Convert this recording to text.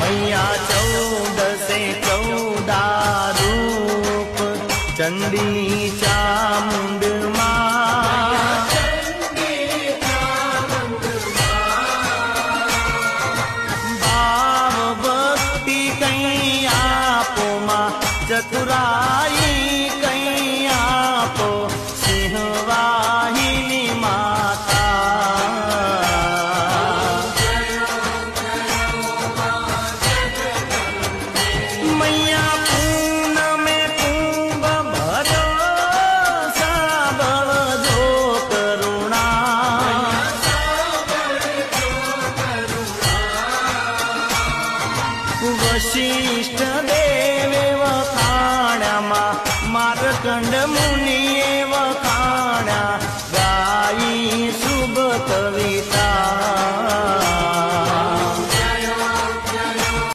मैया 14 रूप चंडी चामुंड भाव भक्ति कहीं आपो माँ चतुराई कहीं आपो सिंहवाहिनी माता मैया पूनम में कुंभ भरो साबल जो करुणा वशिष्ठ देवे वखाण्या मार्कंड मुनिए